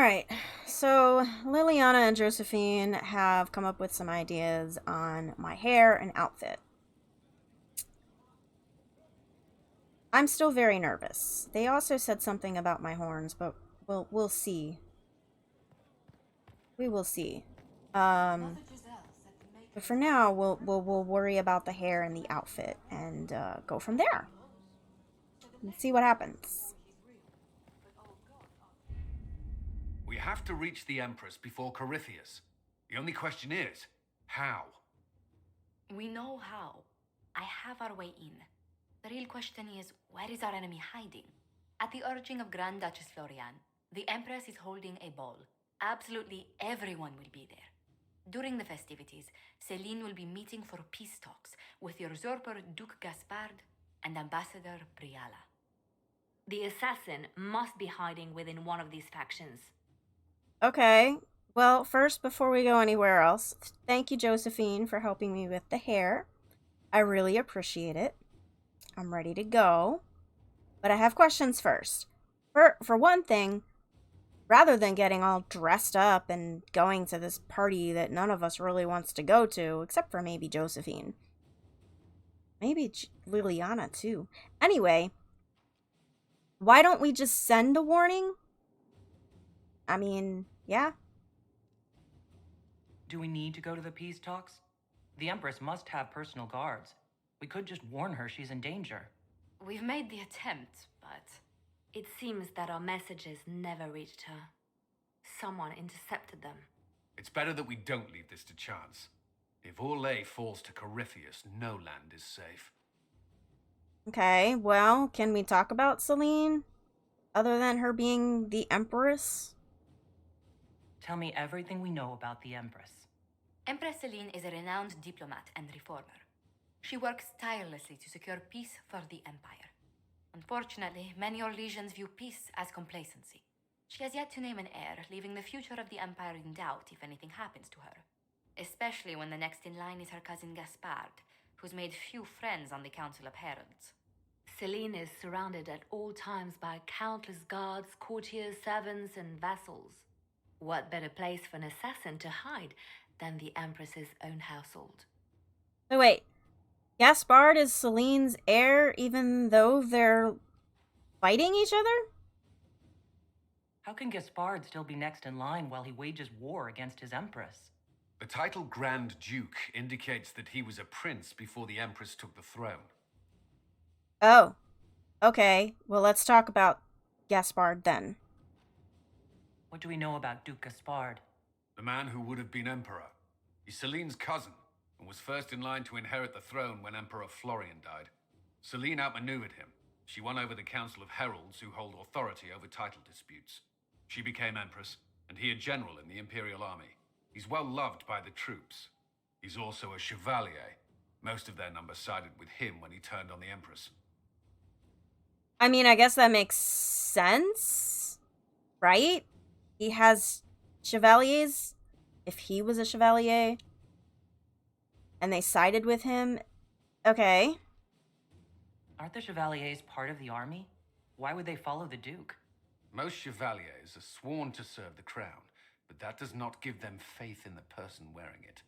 Alright, so Liliana and Josephine have come up with some ideas on my hair and outfit. I'm still very nervous. They also said something about my horns, but we'll see. We will see. Um, but for now, we'll worry about the hair and the outfit and go from there. Let's see what happens. We have to reach the Empress before Corypheus. The only question is, how? We know how. I have our way in. The real question is, where is our enemy hiding? At the urging of Grand Duchess Florian, the Empress is holding a ball. Absolutely everyone will be there. During the festivities, Celine will be meeting for peace talks with usurper Duke Gaspard and Ambassador Briala. The assassin must be hiding within one of these factions. Okay. Well, first, before we go anywhere else, thank you, Josephine, for helping me with the hair. I really appreciate it. I'm ready to go. But I have questions first. For one thing, rather than getting all dressed up and going to this party that none of us really wants to go to, except for maybe Josephine. Maybe Liliana, too. Anyway, why don't we just send a warning? I mean, yeah. Do we need to go to the peace talks? The Empress must have personal guards. We could just warn her she's in danger. We've made the attempt, but it seems that our messages never reached her. Someone intercepted them. It's better that we don't leave this to chance. If Orlais falls to Corypheus, no land is safe. Okay, well, can we talk about Celine? Other than her being the Empress? Tell me everything we know about the Empress. Empress Celine is a renowned diplomat and reformer. She works tirelessly to secure peace for the Empire. Unfortunately, many Orlesians view peace as complacency. She has yet to name an heir, leaving the future of the Empire in doubt if anything happens to her. Especially when the next in line is her cousin Gaspard, who's made few friends on the Council of Heralds. Celine is surrounded at all times by countless guards, courtiers, servants, and vassals. What better place for an assassin to hide than the Empress's own household? Oh, wait. Gaspard is Celine's heir even though they're fighting each other? How can Gaspard still be next in line while he wages war against his Empress? The title Grand Duke indicates that he was a prince before the Empress took the throne. Oh. Okay, well, let's talk about Gaspard then. What do we know about Duke Gaspard? The man who would have been emperor. He's Celine's cousin, and was first in line to inherit the throne when Emperor Florian died. Celine outmaneuvered him. She won over the Council of Heralds, who hold authority over title disputes. She became empress, and he a general in the Imperial Army. He's well loved by the troops. He's also a chevalier. Most of their number sided with him when he turned on the Empress. I mean, I guess that makes sense, right? He has chevaliers. If he was a chevalier and they sided with him, okay. Aren't the Chevaliers part of the army? Why would they follow the Duke? Most chevaliers are sworn to serve the crown, but that does not give them faith in the person wearing it.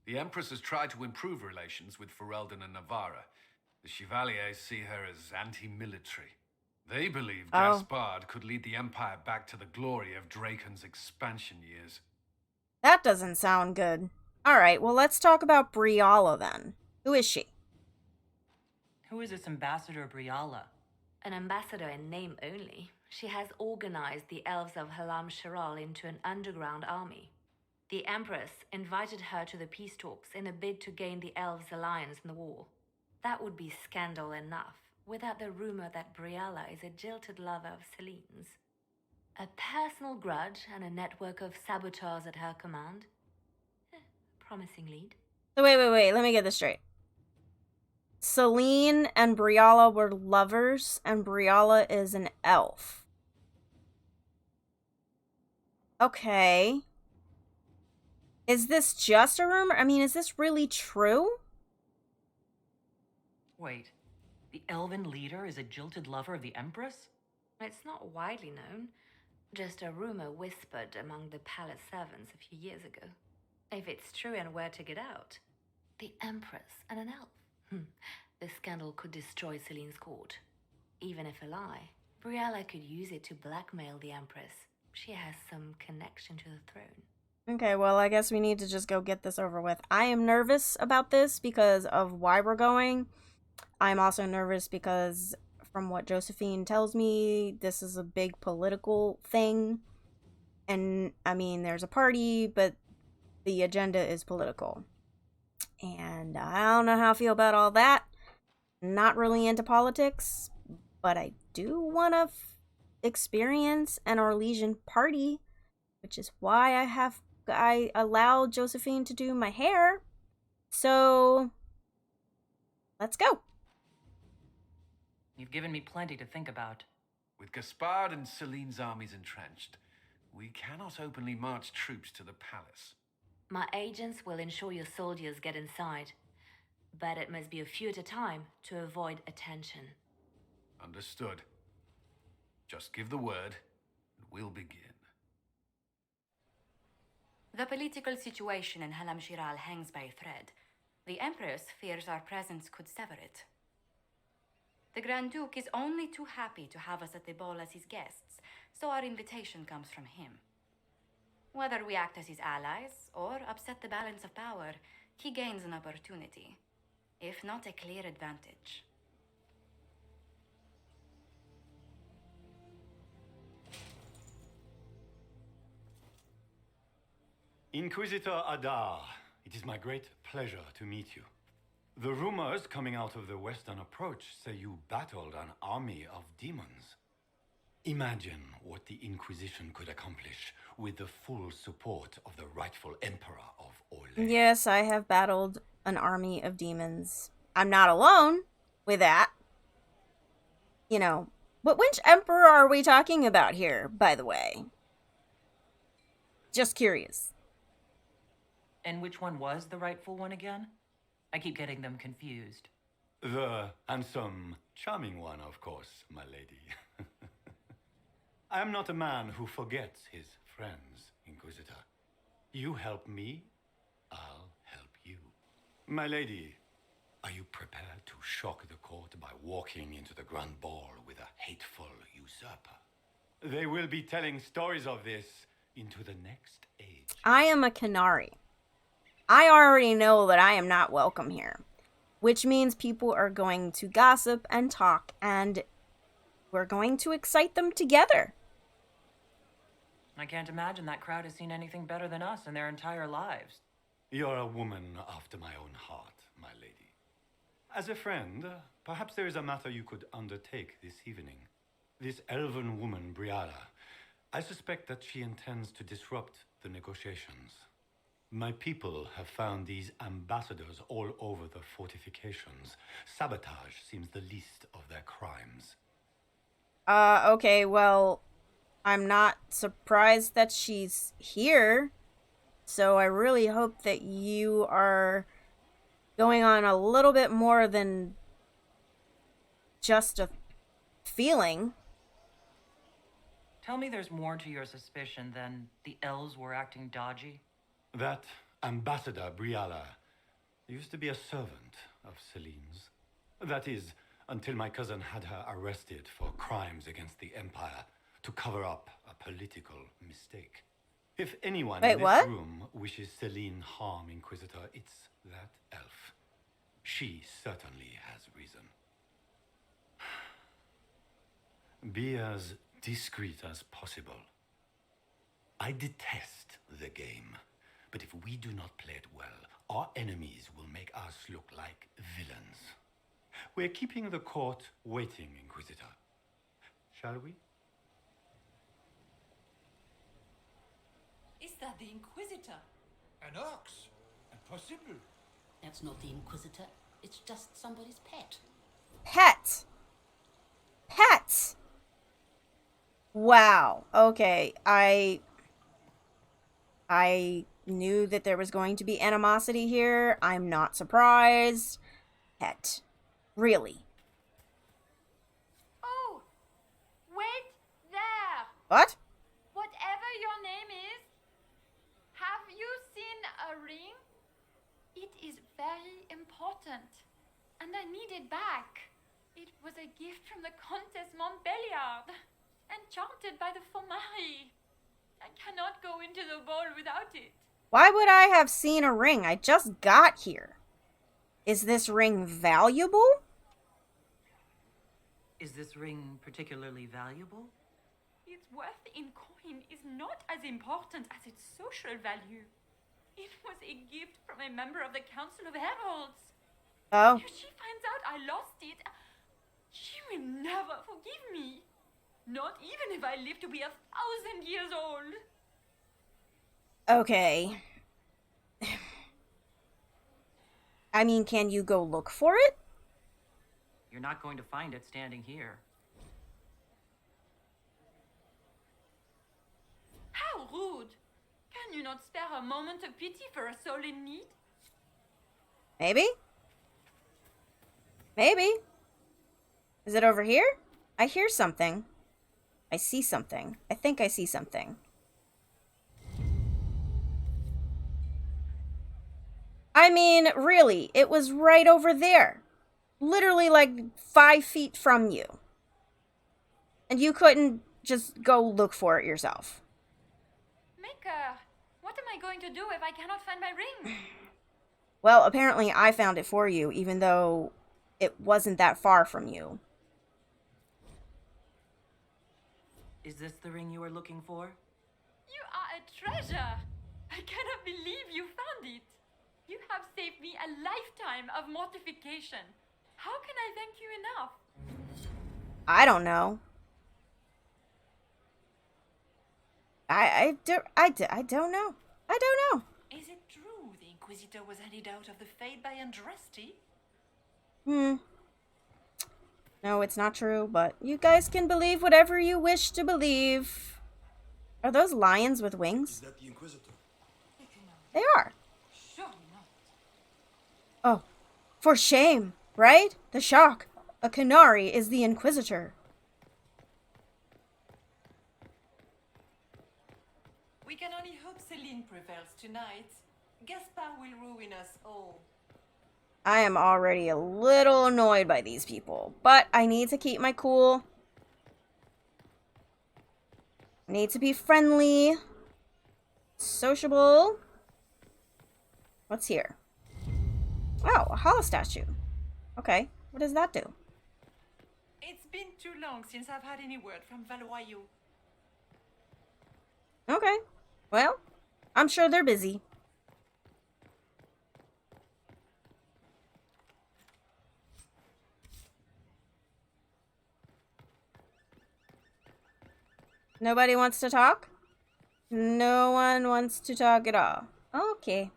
The Empress has tried to improve relations with Ferelden and Navarra. The chevaliers see her as anti-military. They believe Gaspard could lead the Empire back to the glory of Draken's expansion years. That doesn't sound good. Alright, well, let's talk about Briala then. Who is she? Who is this Ambassador Briala? An ambassador in name only, she has organized the elves of Halam Sharal into an underground army. The Empress invited her to the peace talks in a bid to gain the elves' alliance in the war. That would be scandal enough, without the rumor that Briala is a jilted lover of Celine's. A personal grudge and a network of saboteurs at her command. Promising lead. So wait, let me get this straight. Celine and Briala were lovers, and Briala is an elf. Okay. Is this just a rumor? I mean, is this really true? Wait, the elven leader is a jilted lover of the Empress? It's not widely known, Just a rumor whispered among the palace servants a few years ago. If it's true and were to get out, the Empress and an elf. The scandal could destroy Celine's court. Even if a lie, Briella could use it to blackmail the Empress. She has some connection to the throne. Okay, well, I guess we need to just go get this over with. I am nervous about this because of why we're going. I'm also nervous because, from what Josephine tells me, this is a big political thing. And, I mean, there's a party, but the agenda is political. And I don't know how I feel about all that. Not really into politics, but I do want to experience an Orlesian party, which is why I allowed Josephine to do my hair. So let's go. You've given me plenty to think about. With Gaspard and Celine's armies entrenched, we cannot openly march troops to the palace. My agents will ensure your soldiers get inside, but it must be a few at a time to avoid attention. Understood. Just give the word, and we'll begin. The political situation in Halam Shiral hangs by a thread. The Empress fears our presence could sever it. The Grand Duke is only too happy to have us at the ball as his guests, so our invitation comes from him. Whether we act as his allies or upset the balance of power, he gains an opportunity, if not a clear advantage. Inquisitor Adar, it is my great pleasure to meet you. The rumors coming out of the Western Approach say you battled an army of demons. Imagine what the Inquisition could accomplish with the full support of the rightful Emperor of Orlais. Yes, I have battled an army of demons. I'm not alone with that. You know, but which emperor are we talking about here, by the way? Just curious. And which one was the rightful one again? I keep getting them confused. The handsome, charming one, of course, my lady. I am not a man who forgets his friends, Inquisitor. You help me, I'll help you. My lady, are you prepared to shock the court by walking into the Grand Ball with a hateful usurper? They will be telling stories of this into the next age. I am a Canary. I already know that I am not welcome here, which means people are going to gossip and talk, and we're going to excite them together. I can't imagine that crowd has seen anything better than us in their entire lives. You're a woman after my own heart, my lady. As a friend, perhaps there is a matter you could undertake this evening. This elven woman, Briella, I suspect that she intends to disrupt the negotiations. My people have found these ambassadors all over the fortifications. Sabotage seems the least of their crimes. Okay, well, I'm not surprised that she's here. So I really hope that you are going on a little bit more than just a feeling. Tell me there's more to your suspicion than the elves were acting dodgy. That Ambassador Briella used to be a servant of Celine's. That is, until my cousin had her arrested for crimes against the Empire to cover up a political mistake. If anyone in this room wishes Celine harm, Inquisitor, it's that elf. She certainly has reason. Be as discreet as possible. I detest the game, but if we do not play it well, our enemies will make us look like villains. We're keeping the court waiting, Inquisitor. Shall we? Is that the Inquisitor? An ox? Impossible. That's not the Inquisitor. It's just somebody's pet. Pet. Pet. Wow. Okay. I knew that there was going to be animosity here. I'm not surprised. Pet. Really? Oh! Wait there! What? a ring? It is very important, and I need it back. It was a gift from the Comtesse Montbelliard, enchanted by the Fomari. I cannot go into the ball without it. Why would I have seen a ring? I just got here. Is this ring valuable? Is this ring particularly valuable? Its worth in coin is not as important as its social value. It was a gift from a member of the Council of Heralds. Oh. If she finds out I lost it, she will never forgive me. Not even if I live to be 1,000 years old. Okay. I mean, can you go look for it? You're not going to find it standing here. How rude! Can you not spare a moment of pity for a soul in need? Maybe? Maybe. Is it over here? I hear something. I see something. I think I see something. I mean, really, it was right over there. Literally like 5 feet from you. And you couldn't just go look for it yourself. Maker, what am I going to do if I cannot find my ring? Well, apparently I found it for you, even though it wasn't that far from you. Is this the ring you were looking for? You are a treasure! I cannot believe you found it! You have saved me a lifetime of mortification. How can I thank you enough? I don't know. I don't know. I don't know. Is it true the Inquisitor was handed out of the Fade by Andraste? No, it's not true, but you guys can believe whatever you wish to believe. Are those lions with wings? Is that the Inquisitor? They are. Surely not. Oh, for shame, right? The shock. A canary is the Inquisitor. We can only hope Celine prevails tonight. Gaspard will ruin us all. I am already a little annoyed by these people, but I need to keep my cool. I need to be friendly, sociable. What's here? Oh, a hollow statue. Okay, what does that do? It's been too long since I've had any word from Valoyaux. Okay, well, I'm sure they're busy. Nobody wants to talk? No one wants to talk at all. Okay.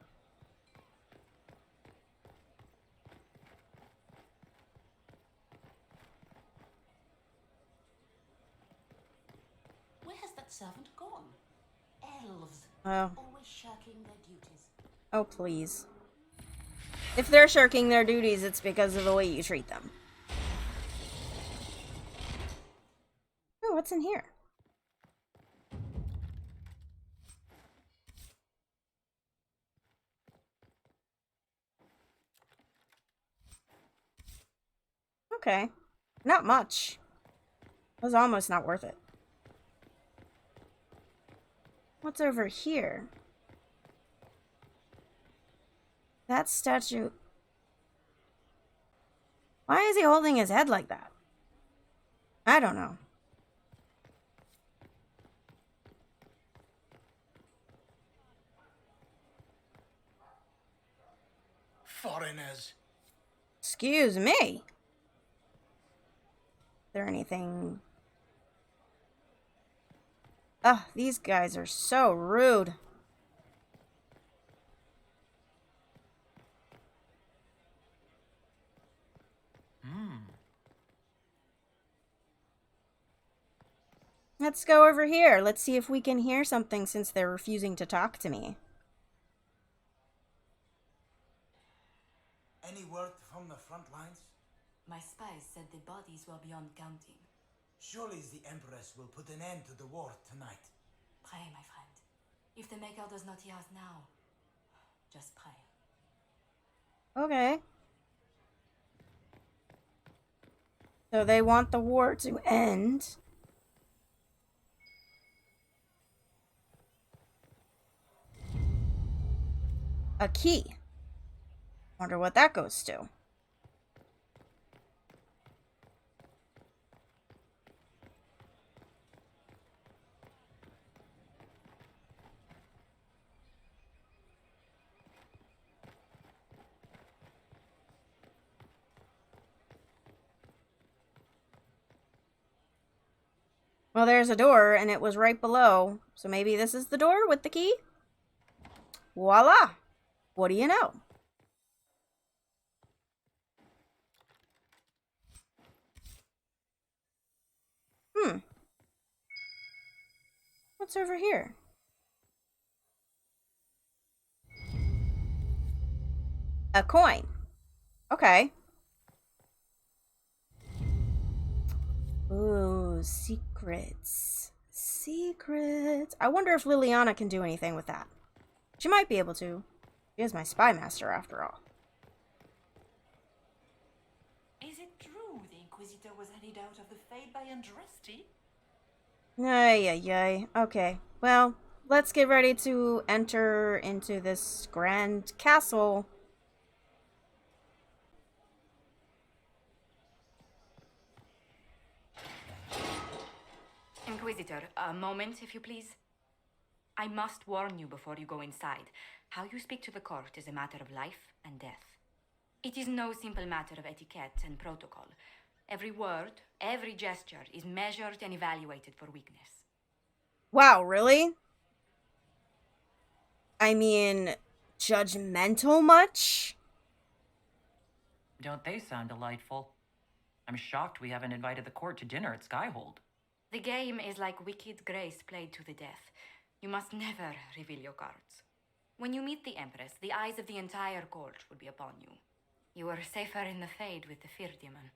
Where has that servant gone? Elves. Oh. Always shirking their duties. Oh, please. If they're shirking their duties, it's because of the way you treat them. Oh, what's in here? Okay. Not much. It was almost not worth it. What's over here? That statue... Why is he holding his head like that? I don't know. Foreigners. Excuse me. Is there anything... Ugh, these guys are so rude. Let's go over here. Let's see if we can hear something since they're refusing to talk to me. Any word from the front lines? My spies said the bodies were beyond counting. Surely the Empress will put an end to the war tonight. Pray, my friend. If the Maker does not hear us now, Just pray. Okay. So they want the war to end. A key. Wonder what that goes to. Well, there's a door, and it was right below. So maybe this is the door with the key? Voila! What do you know? What's over here? A coin. Okay. Ooh, secrets. Secrets. I wonder if Liliana can do anything with that. She might be able to. She is my spy master, after all. Is it true the Inquisitor was handed out of the Fade by Andraste? Ay, ay, ay. Okay. Well, let's get ready to enter into this grand castle. Inquisitor, a moment, if you please. I must warn you before you go inside. How you speak to the court is a matter of life and death. It is no simple matter of etiquette and protocol. Every word, every gesture is measured and evaluated for weakness. Wow, really? I mean, judgmental much? Don't they sound delightful? I'm shocked we haven't invited the court to dinner at Skyhold. The game is like Wicked Grace played to the death. You must never reveal your cards. When you meet the Empress, the eyes of the entire court will be upon you. You are safer in the Fade with the Fear Demon.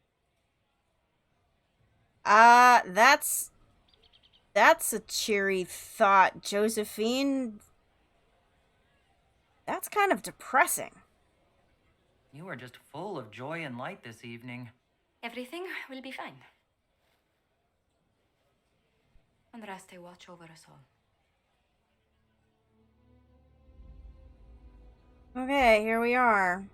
That's a cheery thought, Josephine. That's kind of depressing. You are just full of joy and light this evening. Everything will be fine. Andraste, watch over us all. Okay, here we are.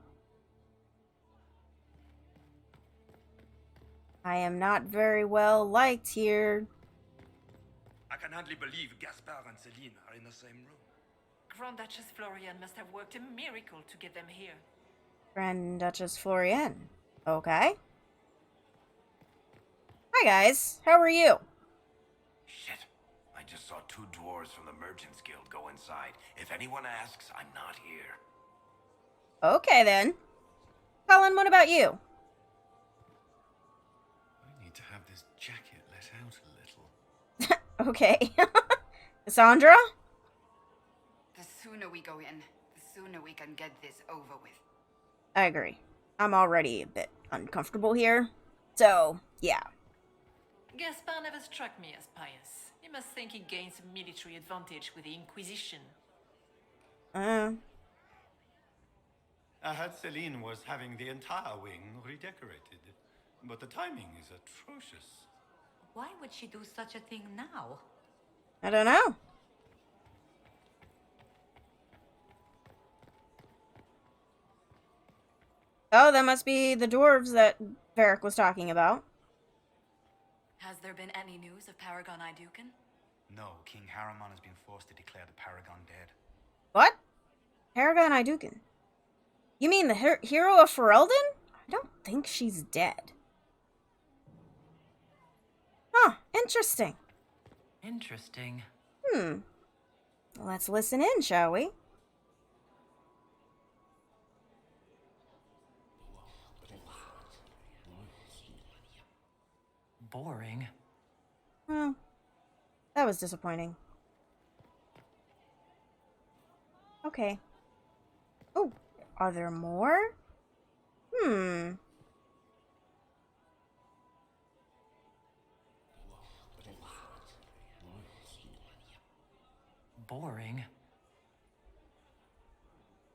I am not very well liked here. I can hardly believe Gaspard and Celine are in the same room. Grand Duchess Florian must have worked a miracle to get them here. Grand Duchess Florian. Okay. Hi guys, how are you? Shit. I just saw two dwarves from the Merchants Guild go inside. If anyone asks, I'm not here. Okay then. Colin, what about you? I need to have this jacket let out a little. Okay. Cassandra? The sooner we go in, the sooner we can get this over with. I agree. I'm already a bit uncomfortable here. So, yeah. Gaspard never struck me as pious. You must think he gains a military advantage with the Inquisition. I heard Celine was having the entire wing redecorated, but the timing is atrocious. Why would she do such a thing now? I don't know. Oh, that must be the dwarves that Varric was talking about. Has there been any news of Paragon Iduken? No, King Harriman has been forced to declare the Paragon dead. What? Paragon Iduken? You mean the hero of Ferelden? I don't think she's dead. Huh, interesting. Interesting. Let's listen in, shall we? Boring. Oh, that was disappointing. Okay. Oh, are there more? Boring.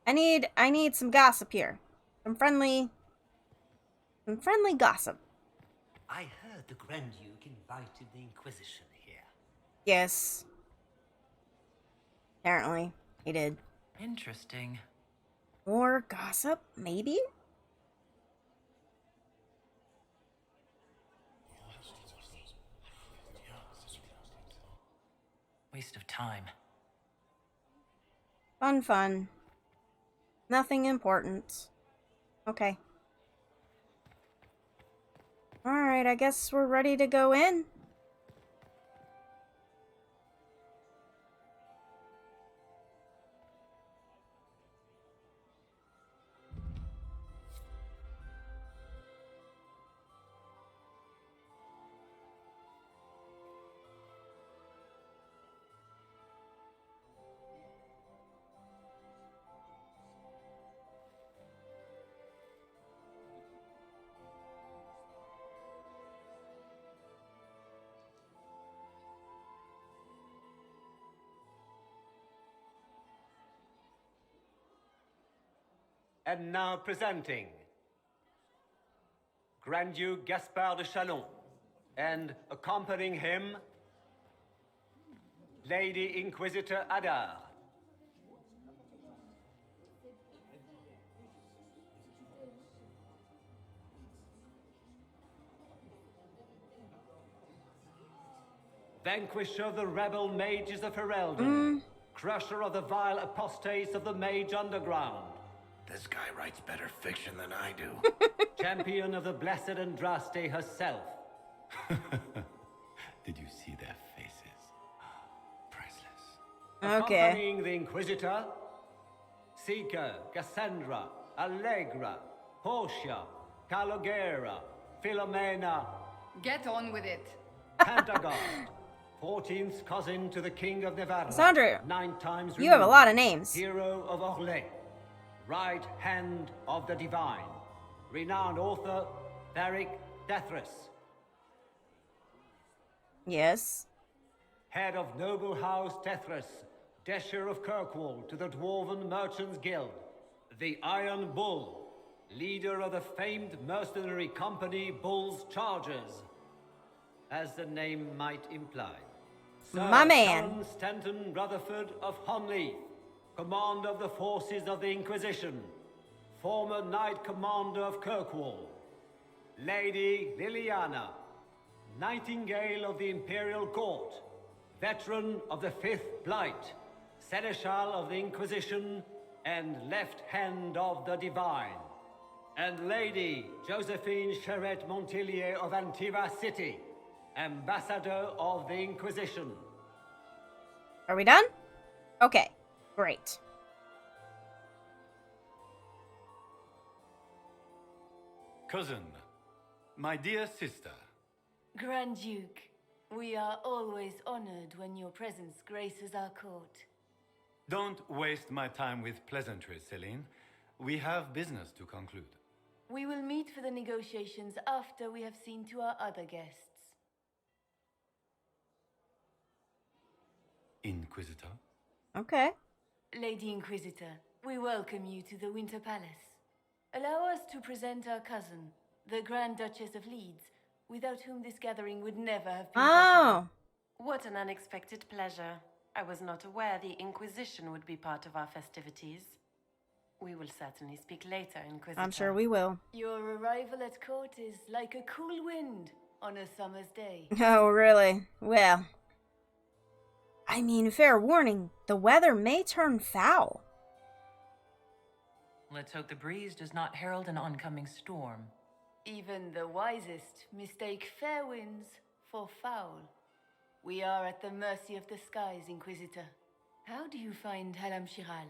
I need some gossip here. Some friendly gossip. I heard the Grand Duke invited the Inquisition here. Yes. Apparently, he did. Interesting. More gossip, maybe? Waste of time. Fun. Nothing important. Okay. Alright, I guess we're ready to go in. And now presenting Grand Duke Gaspard de Chalon, and accompanying him, Lady Inquisitor Adar. Vanquisher of the rebel mages of Ferelden, crusher of the vile apostates of the Mage Underground. This guy writes better fiction than I do. Champion of the Blessed Andraste herself. Did you see their faces? Priceless. Okay. Accompanying the Inquisitor, Seeker, Cassandra, Allegra, Portia, Calogera, Philomena. Get on with it. Pantagard, 14th cousin to the King of Navarre. Sandra, 9 times you have a removed. lot of names. Hero of Orlais. Right hand of the divine. Renowned author, Varric Dethras. Yes. Head of noble house Dethras, Desher of Kirkwall to the Dwarven Merchants Guild. The Iron Bull, leader of the famed mercenary company Bull's Chargers. As the name might imply. Sir My man. Alan Stanton Rutherford of Honleith, commander of the forces of the Inquisition, former Knight Commander of Kirkwall. Lady Liliana, Nightingale of the Imperial Court, veteran of the Fifth Blight, Seneschal of the Inquisition, and left hand of the Divine. And Lady Josephine Charette Montillier of Antiva City, Ambassador of the Inquisition. Are we done? Okay. Great. Cousin, my dear sister. Grand Duke, we are always honored when your presence graces our court. Don't waste my time with pleasantries, Celine. We have business to conclude. We will meet for the negotiations after we have seen to our other guests. Inquisitor? Okay. Lady Inquisitor, we welcome you to the Winter Palace. Allow us to present our cousin, the Grand Duchess of Leeds, without whom this gathering would never have been possible. What an unexpected pleasure. I was not aware the Inquisition would be part of our festivities. We will certainly speak later, Inquisitor. I'm sure we will. Your arrival at court is like a cool wind on a summer's day. Oh, really? Well, I mean, fair warning, the weather may turn foul. Let's hope the breeze does not herald an oncoming storm. Even the wisest mistake fair winds for foul. We are at the mercy of the skies, Inquisitor. How do you find Halam Shiral?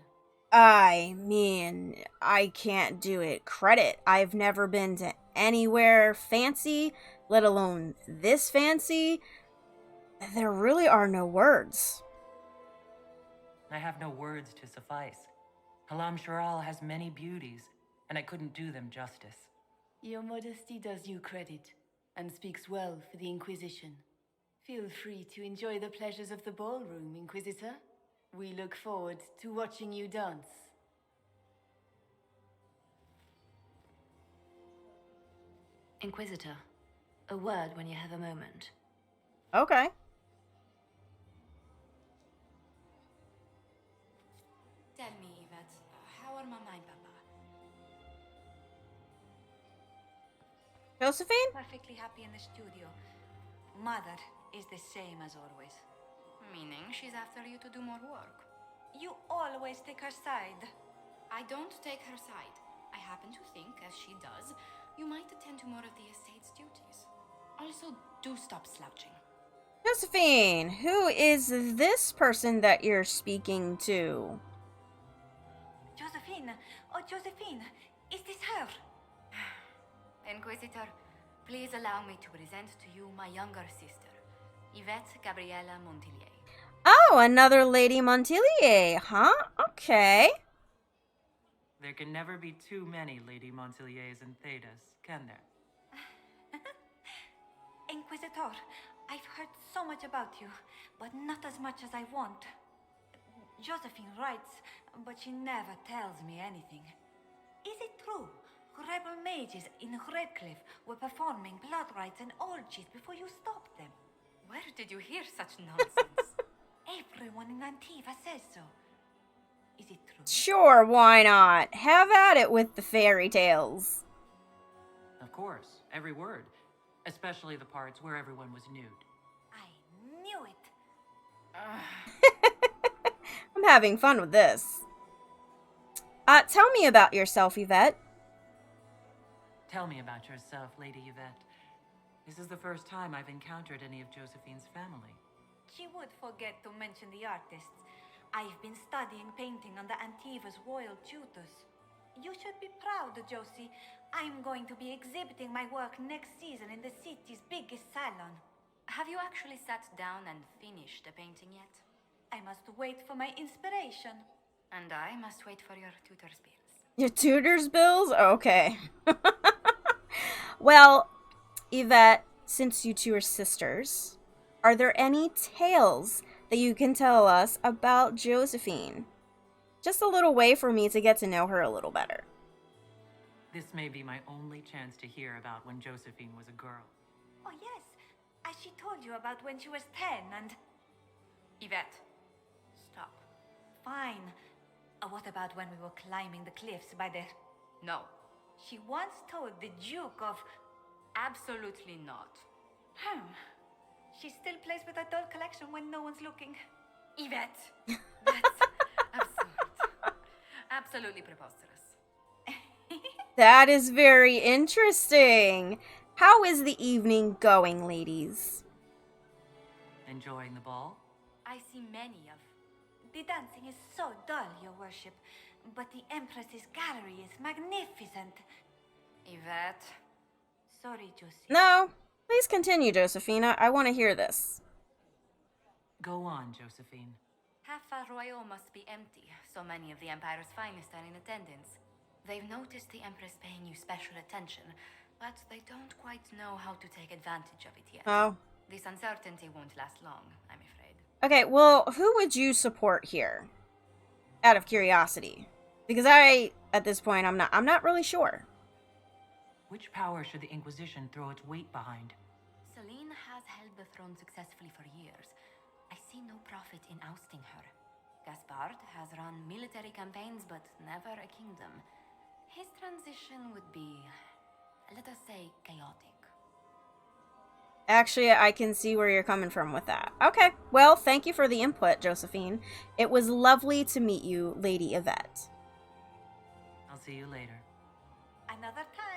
I mean, I can't do it credit. I've never been to anywhere fancy, let alone this fancy. There really are no words. I have no words to suffice. Halam Shiral has many beauties, and I couldn't do them justice. Your modesty does you credit, and speaks well for the Inquisition. Feel free to enjoy the pleasures of the ballroom, Inquisitor. We look forward to watching you dance. Inquisitor, a word when you have a moment. Okay. Tell me, Yvette, how are Mama and Papa? Josephine? Perfectly happy in the studio. Mother is the same as always. Meaning she's after you to do more work. You always take her side. I don't take her side. I happen to think, as she does, you might attend to more of the estate's duties. Also, do stop slouching. Josephine, who is this person that you're speaking to? Josephine! Oh, Josephine! Is this her? Inquisitor, please allow me to present to you my younger sister, Yvette Gabriella Montillier. Oh, another Lady Montillier, huh? Okay. There can never be too many Lady Montilliers and Thedas, can there? Inquisitor, I've heard so much about you, but not as much as I want. Josephine writes, but she never tells me anything. Is it true? Rebel mages in Redcliffe were performing blood rites and orgies before you stopped them. Where did you hear such nonsense? Everyone in Antiva says so. Is it true? Sure, why not? Have at it with the fairy tales. Of course, every word. Especially the parts where everyone was nude. I knew it. I'm having fun with this. Tell me about yourself, Yvette. Tell me about yourself, Lady Yvette. This is the first time I've encountered any of Josephine's family. She would forget to mention the artists. I've been studying painting under Antiva's royal tutors. You should be proud, Josie. I'm going to be exhibiting my work next season in the city's biggest salon. Have you actually sat down and finished the painting yet? I must wait for my inspiration. And I must wait for your tutor's bills. Your tutor's bills? Okay. Well, Yvette, since you two are sisters, are there any tales that you can tell us about Josephine? Just a little way for me to get to know her a little better. This may be my only chance to hear about when Josephine was a girl. Oh, yes. As she told you about when she was 10 and... Yvette, stop. Fine. What about when we were climbing the cliffs by the... No. She once told the Duke of... Absolutely not. She still plays with her doll collection when no one's looking. Yvette, that's absurd. Absolutely preposterous. That is very interesting. How is the evening going, ladies? Enjoying the ball? I see many of... The dancing is so dull, your worship. But the Empress's gallery is magnificent. Yvette. Sorry, Josie. No, please continue, Josephina. I want to hear this. Go on, Josephine. Half Arroyo must be empty. So many of the Empire's finest are in attendance. They've noticed the Empress paying you special attention, but they don't quite know how to take advantage of it yet. Oh. This uncertainty won't last long, I'm afraid. Okay, well, who would you support here? Out of curiosity. Because at this point, I'm not really sure. Which power should the Inquisition throw its weight behind? Celine has held the throne successfully for years. I see no profit in ousting her. Gaspard has run military campaigns, but never a kingdom. His transition would be, let us say, chaotic. Actually, I can see where you're coming from with that. Okay, well, thank you for the input, Josephine. It was lovely to meet you, Lady Yvette. I'll see you later. Another time.